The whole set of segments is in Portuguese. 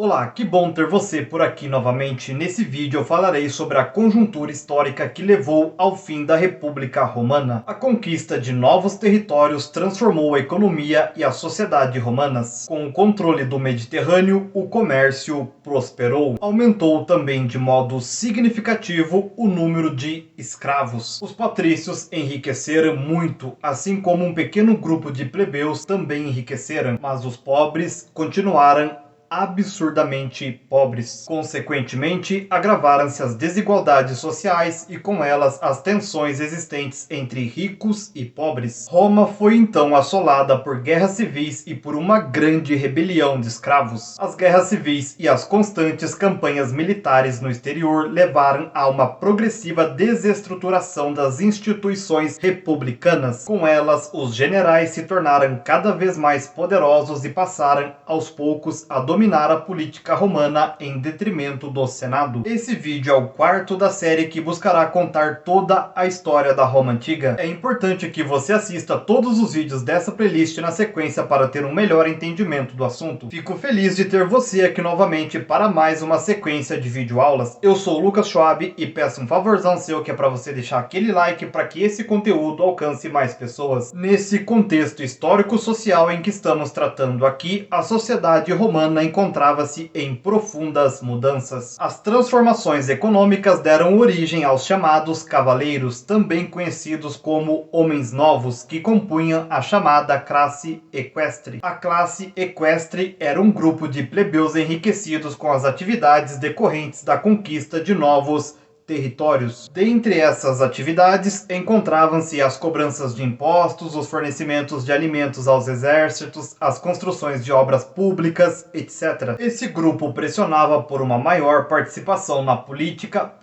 Olá, que bom ter você por aqui novamente. Nesse vídeo eu falarei sobre a conjuntura histórica que levou ao fim da República Romana. A conquista de novos territórios transformou a economia e a sociedade romanas. Com o controle do Mediterrâneo, o comércio prosperou. Aumentou também de modo significativo o número de escravos. Os patrícios enriqueceram muito, assim como um pequeno grupo de plebeus também enriqueceram, mas os pobres continuaram absurdamente pobres. Consequentemente, agravaram-se as desigualdades sociais e com elas as tensões existentes entre ricos e pobres. Roma foi então assolada por guerras civis e por uma grande rebelião de escravos. As guerras civis e as constantes campanhas militares no exterior levaram a uma progressiva desestruturação das instituições republicanas. Com elas, os generais se tornaram cada vez mais poderosos e passaram, aos poucos, a dominar a política romana em detrimento do Senado. Esse vídeo é o quarto da série que buscará contar toda a história da Roma Antiga. É importante que você assista todos os vídeos dessa playlist na sequência para ter um melhor entendimento do assunto. Fico feliz de ter você aqui novamente para mais uma sequência de videoaulas. Eu sou o Lucas Schwab e peço um favorzão seu que é para você deixar aquele like para que esse conteúdo alcance mais pessoas. Nesse contexto histórico-social em que estamos tratando aqui, a sociedade romana encontrava-se em profundas mudanças. As transformações econômicas deram origem aos chamados cavaleiros, também conhecidos como homens novos, que compunham a chamada classe equestre. A classe equestre era um grupo de plebeus enriquecidos com as atividades decorrentes da conquista de novos territórios. Dentre essas atividades, encontravam-se as cobranças de impostos, os fornecimentos de alimentos aos exércitos, as construções de obras públicas, etc. Esse grupo pressionava por uma maior participação na política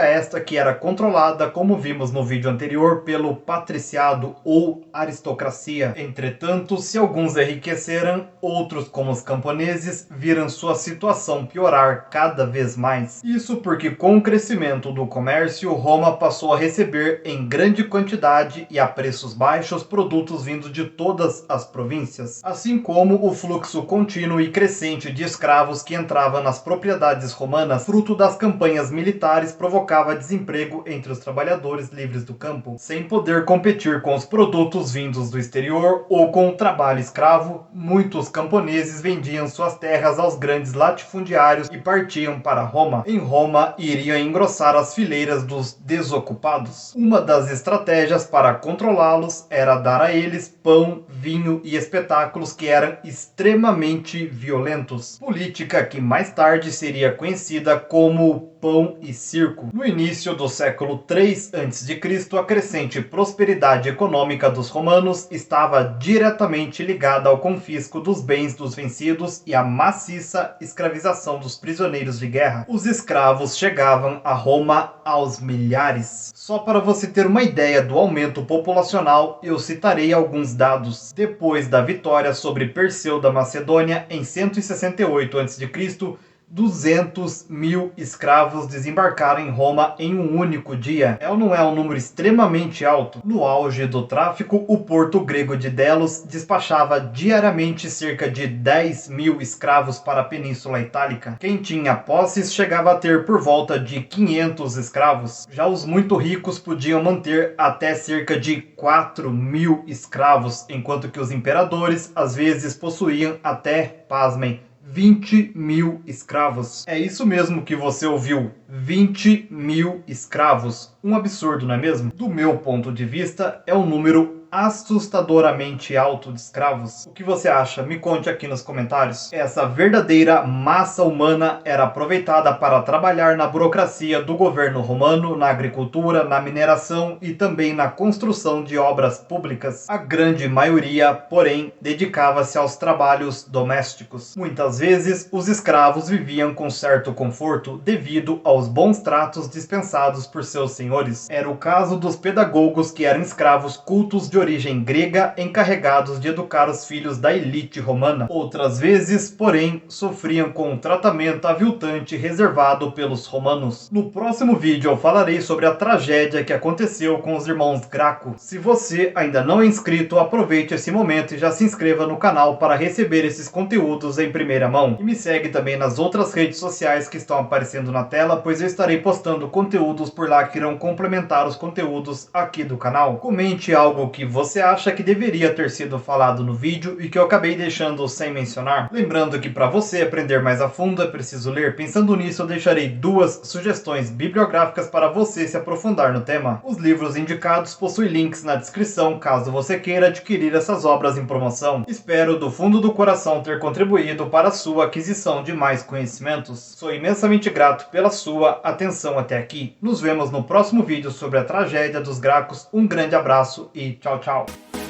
esta que era controlada, como vimos no vídeo anterior, pelo patriciado ou aristocracia. Entretanto, se alguns enriqueceram, outros, como os camponeses, viram sua situação piorar cada vez mais. Isso porque, com o crescimento do comércio, Roma passou a receber em grande quantidade e a preços baixos produtos vindos de todas as províncias, assim como o fluxo contínuo e crescente de escravos que entravam nas propriedades romanas, fruto das campanhas militares, provocava desemprego entre os trabalhadores livres do campo. Sem poder competir com os produtos vindos do exterior ou com o trabalho escravo, muitos camponeses vendiam suas terras aos grandes latifundiários e partiam para Roma. Em Roma, iriam engrossar as fileiras dos desocupados. Uma das estratégias para controlá-los era dar a eles pão, vinho e espetáculos que eram extremamente violentos. Política que mais tarde seria conhecida como pão e circo. No início do século 3 a.C., a crescente prosperidade econômica dos romanos estava diretamente ligada ao confisco dos bens dos vencidos e à maciça escravização dos prisioneiros de guerra. Os escravos chegavam a Roma aos milhares. Só para você ter uma ideia do aumento populacional, eu citarei alguns dados. Depois da vitória sobre Perseu da Macedônia em 168 a.C., 200 mil escravos desembarcaram em Roma em um único dia. É ou não é um número extremamente alto? No auge do tráfico, o porto grego de Delos despachava diariamente cerca de 10 mil escravos para a Península Itálica. Quem tinha posses chegava a ter por volta de 500 escravos. Já os muito ricos podiam manter até cerca de 4 mil escravos, enquanto que os imperadores às vezes possuíam até, pasmem, 20 mil escravos. É isso mesmo que você ouviu, 20 mil escravos. Um absurdo, não é mesmo? Do meu ponto de vista, é um número assustadoramente alto de escravos. O que você acha? Me conte aqui nos comentários. Essa verdadeira massa humana era aproveitada para trabalhar na burocracia do governo romano, na agricultura, na mineração e também na construção de obras públicas. A grande maioria, porém, dedicava-se aos trabalhos domésticos. Muitas vezes, os escravos viviam com certo conforto devido aos bons tratos dispensados por seus senhores. Era o caso dos pedagogos, que eram escravos cultos de origem grega encarregados de educar os filhos da elite romana. Outras vezes, porém, sofriam com um tratamento aviltante reservado pelos romanos. No próximo vídeo eu falarei sobre a tragédia que aconteceu com os irmãos Graco. Se você ainda não é inscrito, aproveite esse momento e já se inscreva no canal para receber esses conteúdos em primeira mão. E me segue também nas outras redes sociais que estão aparecendo na tela, pois eu estarei postando conteúdos por lá que irão complementar os conteúdos aqui do canal. Comente algo que você acha que deveria ter sido falado no vídeo e que eu acabei deixando sem mencionar. Lembrando que para você aprender mais a fundo é preciso ler. Pensando nisso, eu deixarei 2 sugestões bibliográficas para você se aprofundar no tema. Os livros indicados possuem links na descrição caso você queira adquirir essas obras em promoção. Espero do fundo do coração ter contribuído para a sua aquisição de mais conhecimentos. Sou imensamente grato pela sua atenção até aqui. Nos vemos no próximo vídeo sobre a tragédia dos Gracos. Um grande abraço e tchau, tchau.